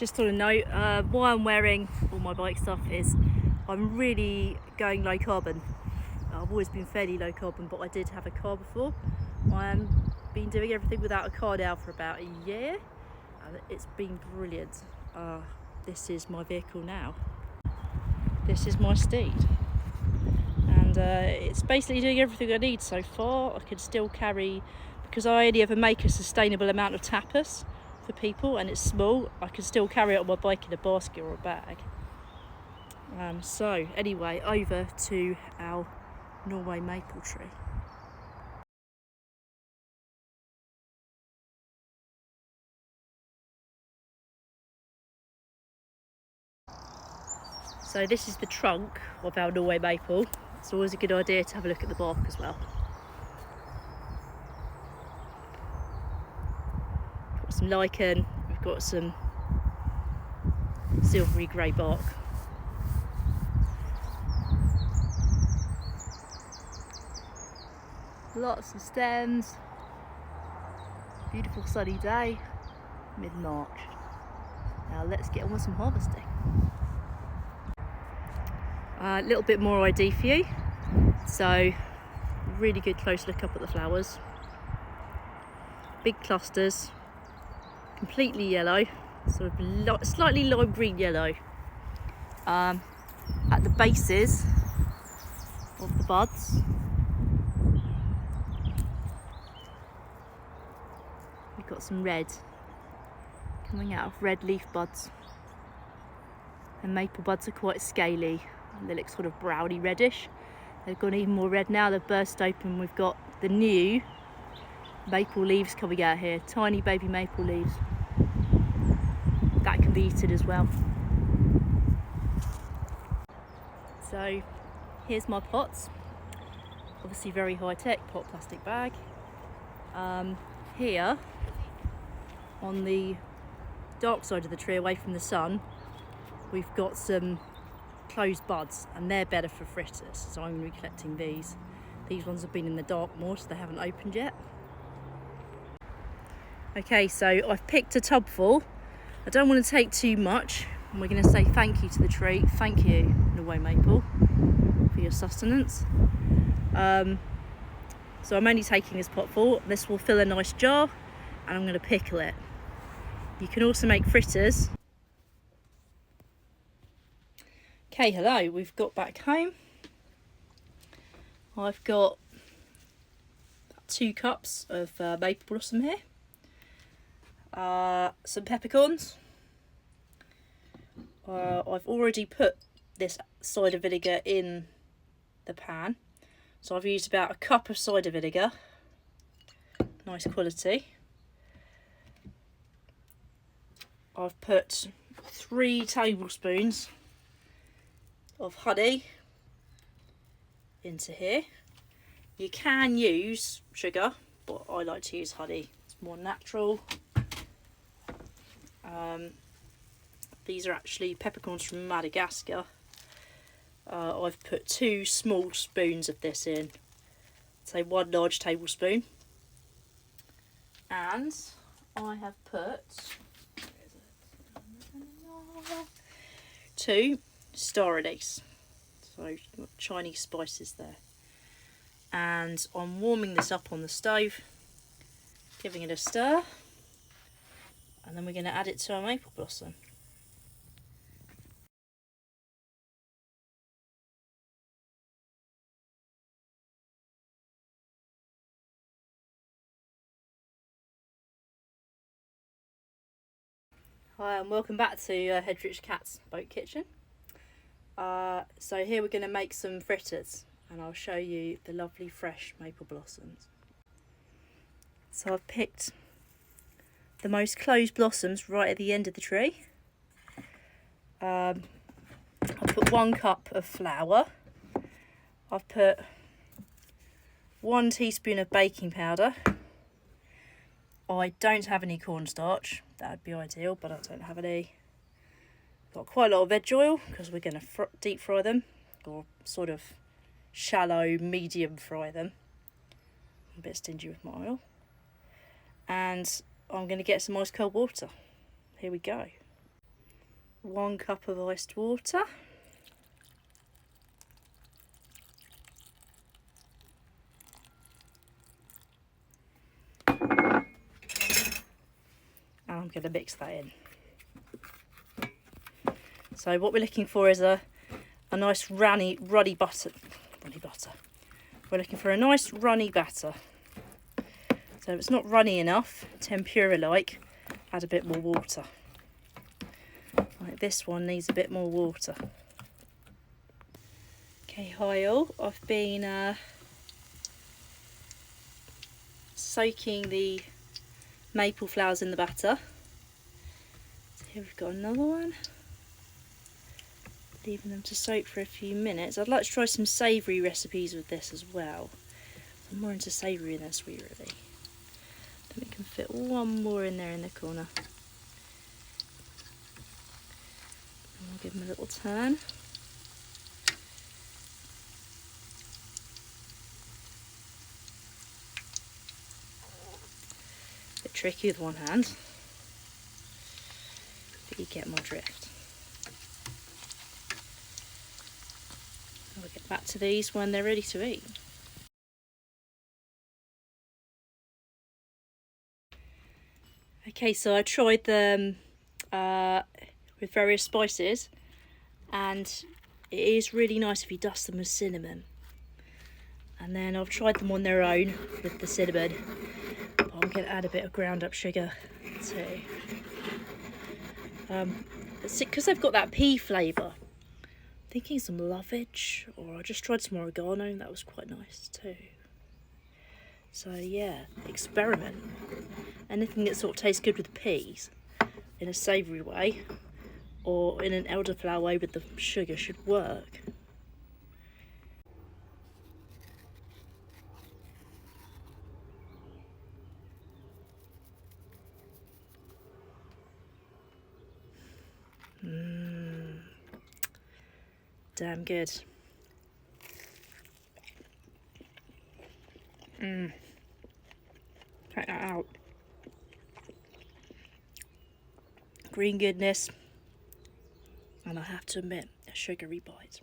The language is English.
Just on a note, why I'm wearing all my bike stuff is I'm really going low carbon. I've always been fairly low carbon, but I did have a car before. I've been doing everything without a car now for about a year, and it's been brilliant. This is my vehicle now. This is my steed, and it's basically doing everything I need so far. I can still carry, because I only ever make a sustainable amount of tapas for people and it's small, I can still carry it on my bike in a basket or a bag. So anyway, over to our Norway maple tree. So this is the trunk of our Norway maple. It's always a good idea to have a look at the bark as well. Got some lichen, we've got some silvery grey bark. Lots of stems. Beautiful sunny day, mid-March. Now let's get on with some harvesting. A little bit more ID for you. So really good close look up at the flowers. Big clusters, completely yellow, sort of slightly lime green yellow. At the bases of the buds, we've got some red coming out of red leaf buds. And maple buds are quite scaly, and they look sort of browny reddish. They've gone even more red now, they've burst open. We've got the new maple leaves coming out here, tiny baby maple leaves. That can be eaten as well. So here's my pots. Obviously very high tech pot plastic bag. Here on the dark side of the tree away from the sun, we've got some closed buds and they're better for fritters, so I'm going to be collecting these. These ones have been in the dark more, so they haven't opened yet. Okay, so I've picked a tub full. I don't want to take too much, and we're going to say thank you to the tree. Thank you, Norway maple, for your sustenance. So I'm only taking this pot full. This will fill a nice jar, and I'm going to pickle it. You can also make fritters. Okay, hello, we've got back home. I've got 2 cups of maple blossom here. Some peppercorns. I've already put this cider vinegar in the pan. So I've used about a cup of cider vinegar. Nice quality. I've put 3 tablespoons of honey into here. You can use sugar, but I like to use honey. It's more natural. These are actually peppercorns from Madagascar. I've put 2 small spoons of this in. Say 1 large tablespoon. And I have put 2 star anise. So Chinese spices there. And I'm warming this up on the stove, giving it a stir. And then we're going to add it to our maple blossom. Hi and welcome back to Hedrich Cat's Boat Kitchen. So here we're going to make some fritters, and I'll show you the lovely fresh maple blossoms. So I've picked the most closed blossoms right at the end of the tree. I've put 1 cup of flour. I've put 1 teaspoon of baking powder. I don't have any cornstarch. That would be ideal, but I don't have any. Got quite a lot of veg oil because we're going to deep fry them, or sort of shallow medium fry them. I'm a bit stingy with my oil. And I'm going to get some ice cold water. Here we go. 1 cup of iced water. And I'm going to mix that in. So what we're looking for is a nice runny butter. We're looking for a nice runny batter. So if it's not runny enough, tempura like, add a bit more water. Like this one needs a bit more water. Okay, hi all. I've been soaking the maple flowers in the batter. So here we've got another one. Leaving them to soak for a few minutes. I'd like to try some savoury recipes with this as well. I'm more into savoury than sweet, really. Then we can fit one more in there in the corner. And we'll give them a little turn. A bit tricky with one hand, but you get my drift. We'll get back to these when they're ready to eat. Okay, so I tried them with various spices, and it is really nice if you dust them with cinnamon. And then I've tried them on their own with the cinnamon, but I'm going to add a bit of ground up sugar too. Because they've got that pea flavour, I'm thinking some lovage, or I just tried some oregano and that was quite nice too. So yeah, experiment. Anything that sort of tastes good with peas in a savoury way, or in an elderflower way with the sugar, should work. Damn good. Check that out. Green goodness, and I have to admit, a sugary bite.